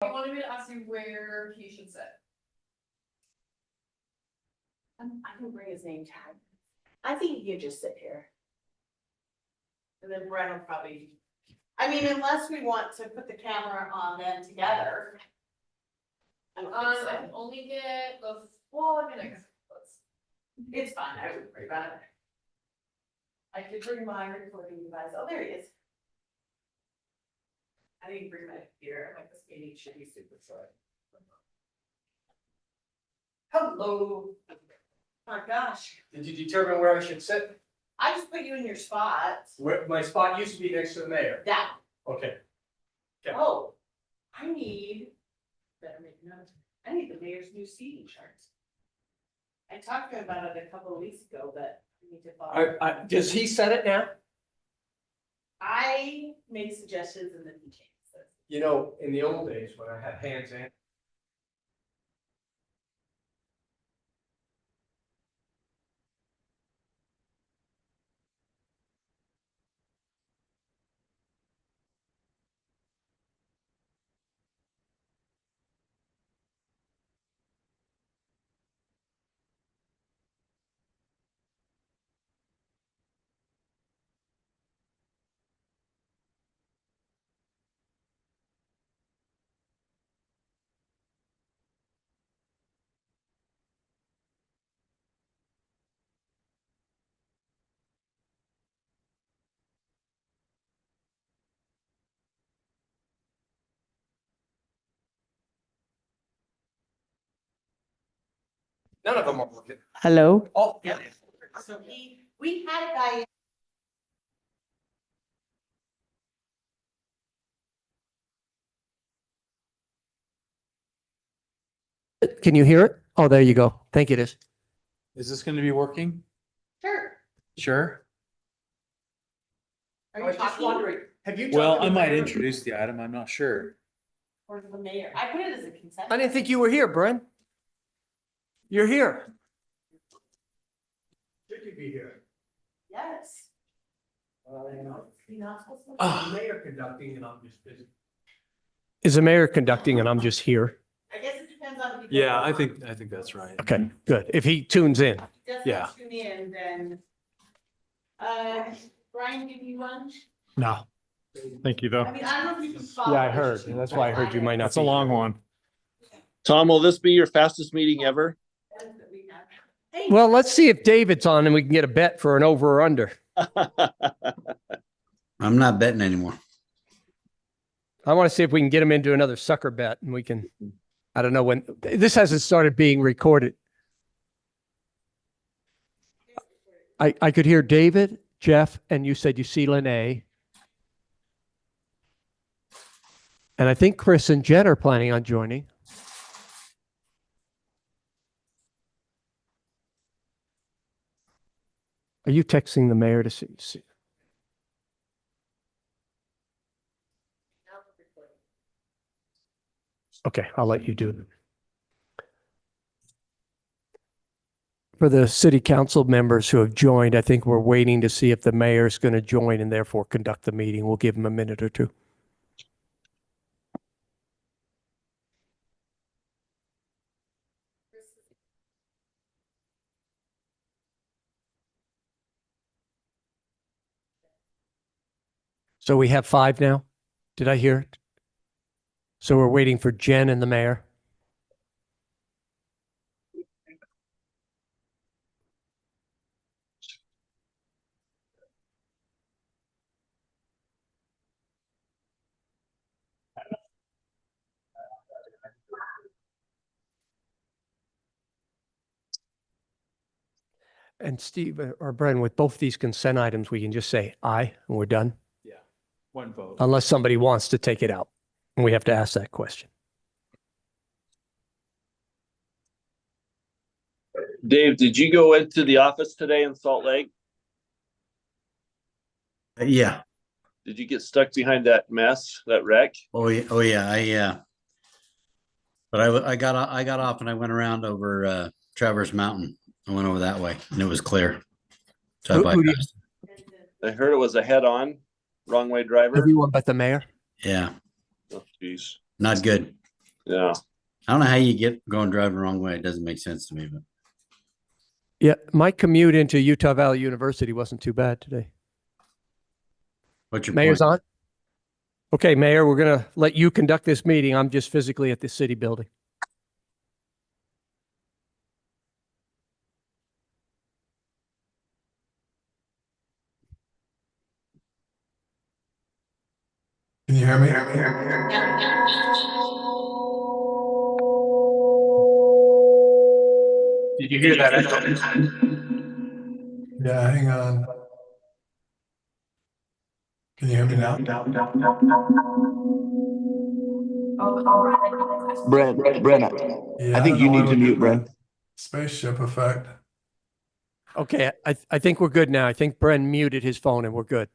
He wanted me to ask you where he should sit. I can bring his name tag. I think you just sit here. And then Brent will probably, I mean, unless we want to put the camera on them together. I don't think so. I can only get the, well, I mean, I guess let's. It's fine, I wouldn't worry about it. I could bring my recording device, oh, there he is. I didn't bring my computer, like this meeting should be super short. Hello. My gosh, Did you determine where I should sit? I just put you in your spot. Where, my spot used to be next to the mayor. Down. Okay. Okay. Oh, I need, better make notes, I need the mayor's new seating charts. I talked to him about it a couple of weeks ago, but I need to follow. Does he set it now? I made suggestions and then he changed it. You know, in the old days when I had hands in. None of them are working. Hello? Oh, yeah. So we had a guy. Can you hear it? Oh, there you go. Thank you, it is. Is this going to be working? Sure. Sure. Are I you was just talking wondering, have you? talked Well, to the I might mayor? introduce the item. I'm not sure. or the mayor? I put it as a consent. I didn't think you were here, Brent. You're here. Should you be here? Yes. You know, You're not supposed to. the mayor conducting and I'm just busy. Is the mayor conducting and I'm just here? I guess it depends on. if he Yeah, does I it. think that's right. Okay, good. If he tunes in. If he doesn't yeah. tune in, then. Brian, give you one? No, thank you though. I mean, I don't know if you can follow. Yeah, I heard. That's why I heard you might not. That's a long one. Tom, will this be your fastest meeting ever? Hey, Well, let's see if David's on and we can get a bet for an over or under. I'm not betting anymore. I want to see if we can get him into another sucker bet and we can, I don't know when, this hasn't started being recorded. I could hear David, Jeff, and you said you see Lene. And I think Chris and Jen are planning on joining. Are you texting the mayor to see? Okay, I'll let you do it. For the city council members who have joined, I think we're waiting to see if the mayor is going to join and therefore conduct the meeting. We'll give him a minute or two. So we have 5 now? Did I hear it? So we're waiting for Jen and the mayor? And Steve or Bren, with both these consent items, we can just say aye and we're done, Yeah. One vote. unless somebody wants to take it out. And we have to ask that question. Dave, did you go into the office today in Salt Lake? Yeah. Did you get stuck behind that mess, that wreck? Oh yeah. Oh yeah. But I got off and I went around over Traverse Mountain. I went over that way and it was clear. So I Who do you- bypassed. I heard it was a head-on, wrong way driver. Everyone but the mayor? Yeah, Oh, geez. not good. Yeah. I don't know how you get going driving the wrong way. It doesn't make sense to me, but Yeah, my commute into Utah Valley University wasn't too bad today. what's your Mayor's point? on? Okay, Mayor, we're going to let you conduct this meeting. I'm just physically at the city building. Can you hear me? Did you hear that? Yeah, hang on. Can you hear me now? Brent, Yeah, I I think don't you know why need to we're mute getting Brent. that spaceship effect. Okay, I think we're good now. I think Bren muted his phone and we're good.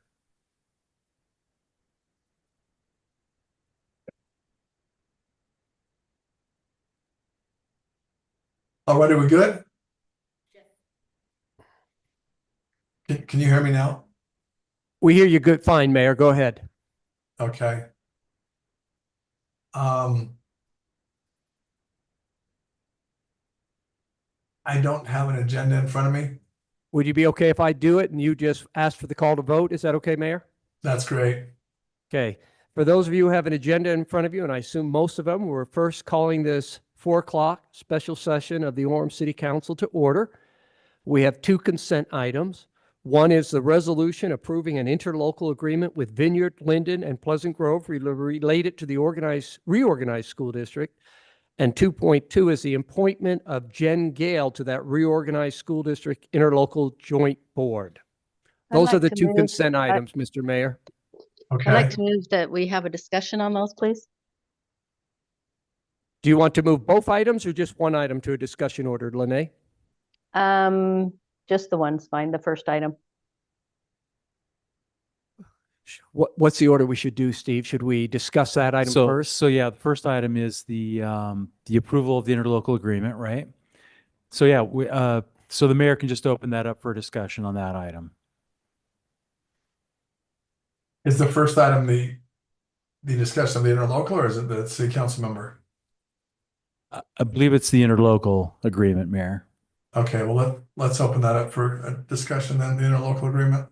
Alrighty, we good? Can you hear me now? We hear you good. Fine, Mayor. Go ahead. Okay. I don't have an agenda in front of me. Would you be okay if I do it and you just ask for the call to vote? Is that okay, Mayor? That's great. Okay. For those of you who have an agenda in front of you, and I assume most of them, we're first calling this 4 o'clock special session of the Orem City Council to order. We have 2 consent items. One is the resolution approving an interlocal agreement with Vineyard, Linden, and Pleasant Grove related to the reorganized school district. And 2.2 is the appointment of Jen Gale to that reorganized school district interlocal joint board. Those are the 2 consent items, Mr. Mayor. Okay. I'd like to move that we have a discussion on those, please. Do you want to move both items or just one item to a discussion order, Lene? Just the one's fine, the first item. What's the order we should do, Steve? Should we discuss that item first? So yeah, the first item is the approval of the interlocal agreement, right? So yeah, so the mayor can just open that up for a discussion on that item. Is the first item the discussion of the interlocal, or is it the city council member? I believe it's the interlocal agreement, Mayor. Okay, well, let's open that up for a discussion then, the interlocal agreement.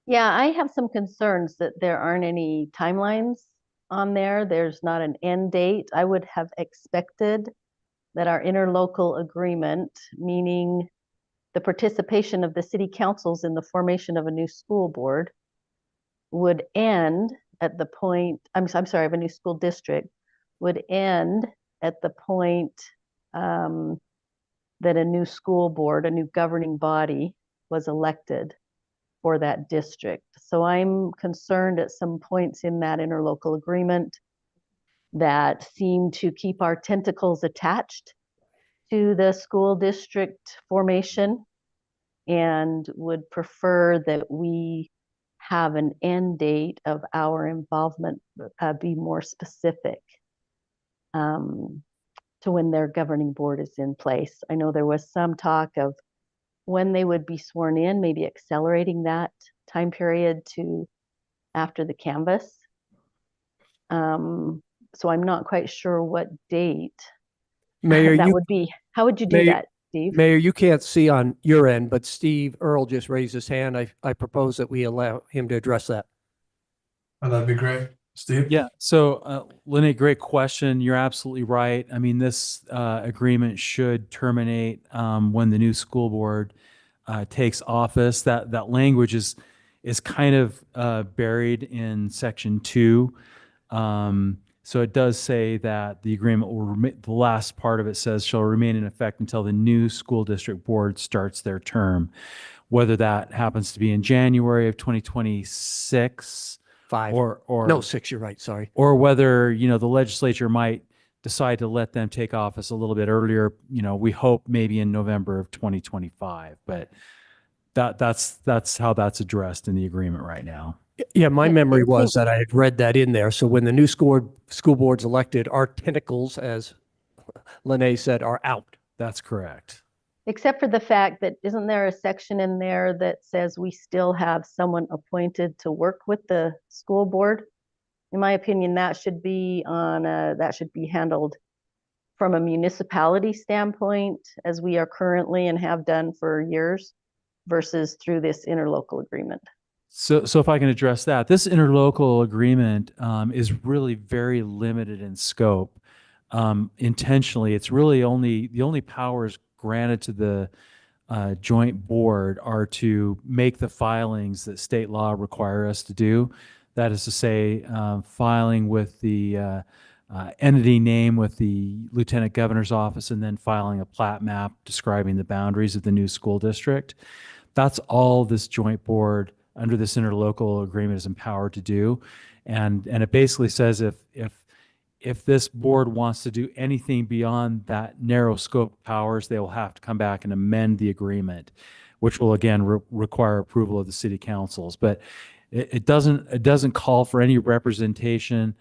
Yeah, I have some concerns that there aren't any timelines on there. There's not an end date. I would have expected that our interlocal agreement, meaning the participation of the city councils in the formation of a new school board, would end at the point, I'm sorry, of a new school district, would end at the point that a new school board, a new governing body was elected for that district. So I'm concerned at some points in that interlocal agreement that seem to keep our tentacles attached to the school district formation, and would prefer that we have an end date of our involvement be more specific to when their governing board is in place. I know there was some talk of when they would be sworn in, maybe accelerating that time period to after the canvass. So I'm not quite sure what date Mayor, that would be. How would you do that, Steve? Mayor, you can't see on your end, but Steve Earle just raised his hand. I propose that we allow him to address that. Oh, that'd be great. Steve? Yeah. So, Lene, great question. You're absolutely right. I mean, this agreement should terminate when the new school board takes office. That language is kind of buried in section 2. So it does say that the agreement will the last part of it says shall remain in effect until the new school district board starts their term, whether that happens to be in January of 2026 5. or No, 6, you're right. Sorry. or whether, the legislature might decide to let them take office a little bit earlier. We hope maybe in November of 2025, but that's how that's addressed in the agreement right now. Yeah, my memory It was seems- that I had read that in there. So when the new school board's elected, our tentacles, as Lene said, are out. That's correct. Except for the fact that isn't there a section in there that says we still have someone appointed to work with the school board? In my opinion, that should be handled from a municipality standpoint, as we are currently and have done for years, versus through this interlocal agreement. So if I can address that, this interlocal agreement is really very limited in scope. Intentionally, it's really the only powers granted to the joint board are to make the filings that state law require us to do. That is to say, filing with the entity name with the lieutenant governor's office, and then filing a plat map describing the boundaries of the new school district. That's all this joint board under this interlocal agreement is empowered to do. And it basically says if this board wants to do anything beyond that narrow scope of powers, they will have to come back and amend the agreement, which will again require approval of the city councils. But it doesn't call for any representation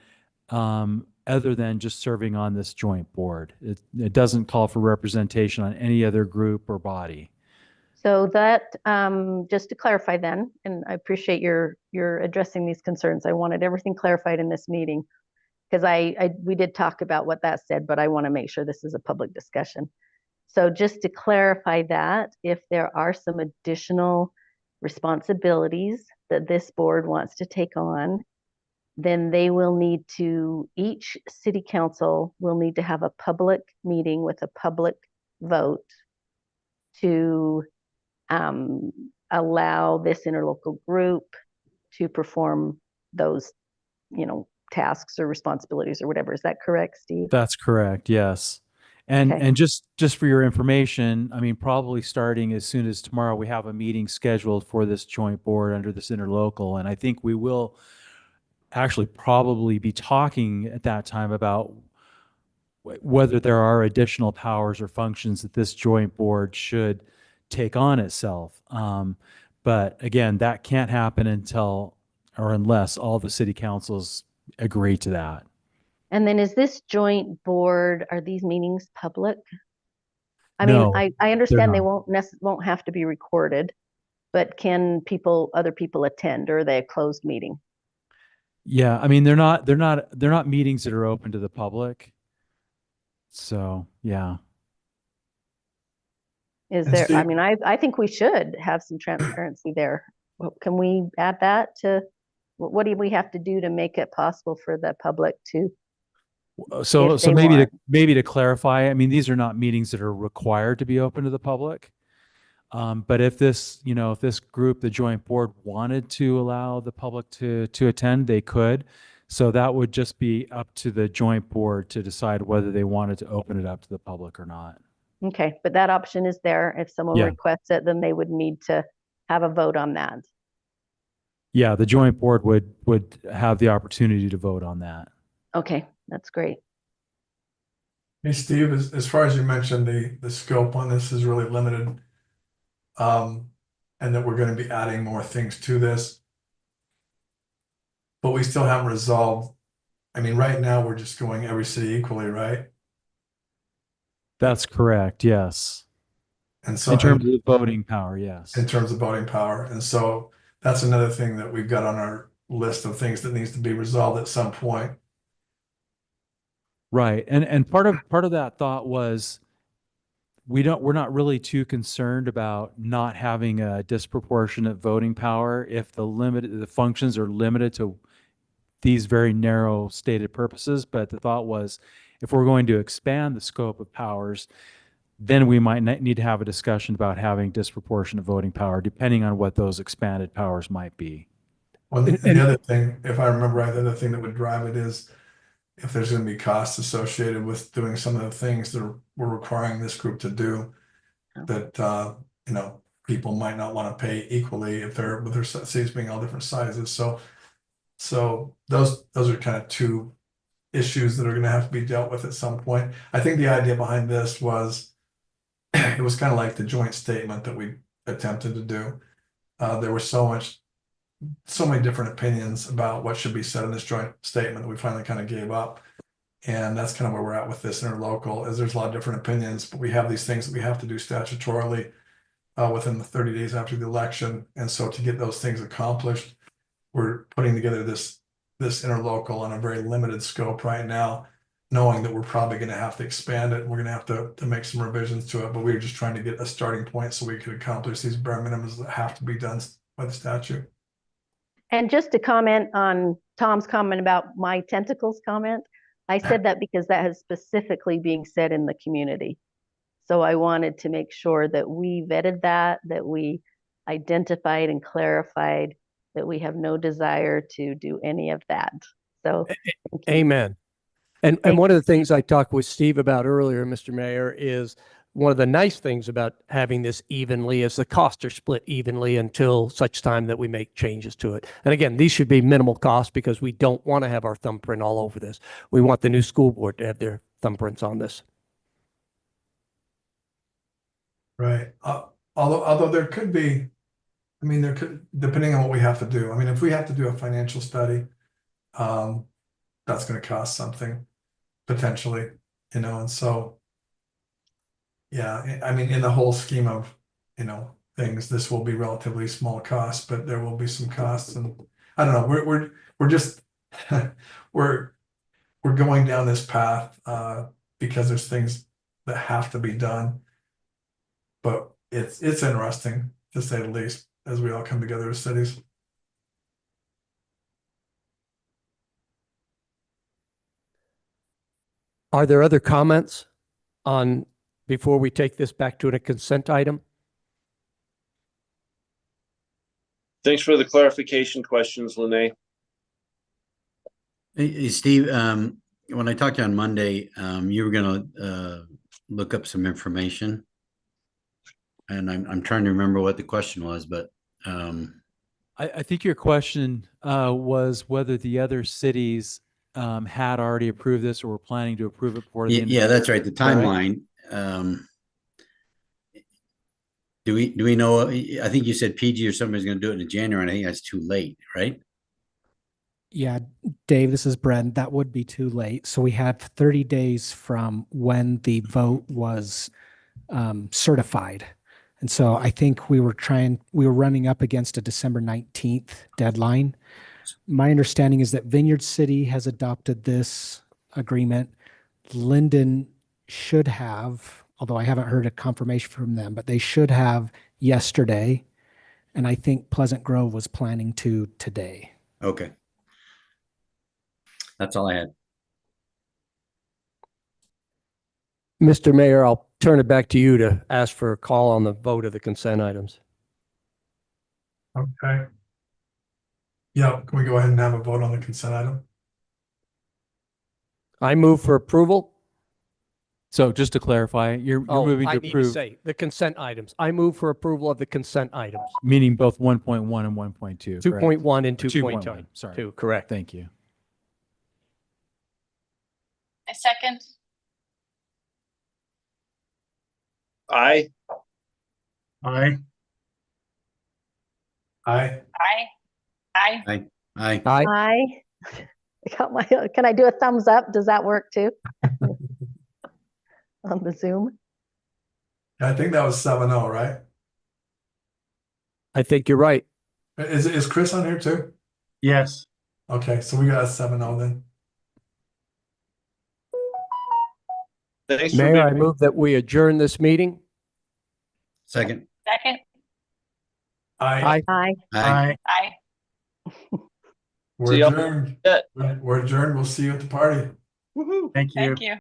other than just serving on this joint board. It doesn't call for representation on any other group or body. So that, just to clarify then, and I appreciate your addressing these concerns. I wanted everything clarified in this meeting, because we did talk about what that said, but I want to make sure this is a public discussion. So just to clarify that, if there are some additional responsibilities that this board wants to take on, then each city council will need to have a public meeting with a public vote to allow this interlocal group to perform those, tasks or responsibilities or whatever. Is that correct, Steve? That's correct. Yes. Okay. And just for your information, I mean, probably starting as soon as tomorrow, we have a meeting scheduled for this joint board under this interlocal. And I think we will actually probably be talking at that time about whether there are additional powers or functions that this joint board should take on itself. But again, that can't happen unless all the city councils agree to that. And then is this joint board, are these meetings public? I No, mean, I understand they not. won't have to be recorded, but can other people attend, or are they a closed meeting? Yeah, I mean, they're not meetings that are open to the public. So, yeah. Is And there, I Steve- mean, I think we should have some transparency there. Can we add that to, what do we have to do to make it possible for the public to? So If they maybe to clarify, I mean, these are not meetings that are required to be open to the public. But if this group, the joint board, wanted to allow the public to attend, they could. So that would just be up to the joint board to decide whether they wanted to open it up to the public or not. Okay, but that option is there. If someone Yeah. requests it, then they would need to have a vote on that. Yeah, the joint board would have the opportunity to vote on that. Okay, that's great. Hey, Steve, as far as you mentioned, the scope on this is really limited. And that we're going to be adding more things to this. But we still haven't resolved. I mean, right now we're just going every city equally, right? That's correct. Yes. And so In terms of the voting power, yes. in terms of voting power. And so that's another thing that we've got on our list of things that needs to be resolved at some point. Right. And part of that thought was we're not really too concerned about not having a disproportionate voting power if the functions are limited to these very narrow stated purposes. But the thought was, if we're going to expand the scope of powers, then we might need to have a discussion about having disproportionate voting power, depending on what those expanded powers might be. Well, the other thing, if I remember right, the other thing that would drive it is if there's going to be costs associated with doing some of the things that we're requiring this group to do, that people might not want to pay equally if they're with their cities being all different sizes. So those are kind of two issues that are going to have to be dealt with at some point. I think the idea behind this was it was kind of like the joint statement that we attempted to do. There were so many different opinions about what should be said in this joint statement that we finally kind of gave up. And that's kind of where we're at with this interlocal, is there's a lot of different opinions, but we have these things that we have to do statutorily within the 30 days after the election. And so to get those things accomplished, we're putting together this this interlocal on a very limited scope right now, knowing that we're probably gonna have to expand it. We're gonna have to make some revisions to it, but we were just trying to get a starting point so we could accomplish these bare minimums that have to be done by the statute. And just to comment on Tom's comment about my tentacles comment, I said that because that is specifically being said in the community. So I wanted to make sure that we vetted that we identified and clarified that we have no desire to do any of that. So thank you. Amen. And Thank one of the things I talked with Steve about earlier, Mr. Mayor, is one of the nice things about having this evenly is the costs are split evenly until such time that we make changes to it. And again, these should be minimal costs because we don't want to have our thumbprint all over this. We want the new school board to have their thumbprints on this. Right. Although there could be, I mean, there could, depending on what we have to do. I mean, if we have to do a financial study, that's going to cost something potentially, you know, and so, yeah, I mean, in the whole scheme of, you know, things, this will be relatively small costs, but there will be some costs, and I don't know, we're just we're going down this path because there's things that have to be done. But it's interesting, to say the least, as we all come together as cities. Are there other comments on, before we take this back to a consent item? Thanks for the clarification questions, Lene. Hey, Steve, when I talked to you on Monday, you were gonna look up some information. And I'm trying to remember what the question was, but I think your question was whether the other cities had already approved this or were planning to approve it for the end of yeah, the that's year. right. The Is that right? timeline. Do we know? I think you said PG or somebody's going to do it in January. And I think that's too late, right? Yeah, Dave, this is Brent. That would be too late. So we have 30 days from when the vote was certified. And so I think we were running up against a December 19th deadline. My understanding is that Vineyard City has adopted this agreement. Linden should have, although I haven't heard a confirmation from them, but they should have yesterday. And I think Pleasant Grove was planning to today. Okay. That's all I had. Mr. Mayor, I'll turn it back to you to ask for a call on the vote of the consent items. Okay. Yeah, can we go ahead and have a vote on the consent item? I move for approval. So just to clarify, you're moving I to need to approve, say the consent items. I move for approval of the consent items. meaning both 1.1 and 1.2. 2.1 and 2.1. 2.2. Sorry. Correct. Thank you. I second. Aye. Aye. Aye. Aye. Aye. Aye. I got my, can I do a thumbs up? Does that work too? On the Zoom? I think that was 7-0, right? I think you're right. Is Chris on here too? Yes. Okay, so we got a 7-0 then. Thanks for Mayor, I being. move that we adjourn this meeting. Second. Second. Aye. Aye. Aye. Aye. We're See y'all. adjourned. Yeah. We're adjourned. We'll see you at the party. Thank you. Thank you.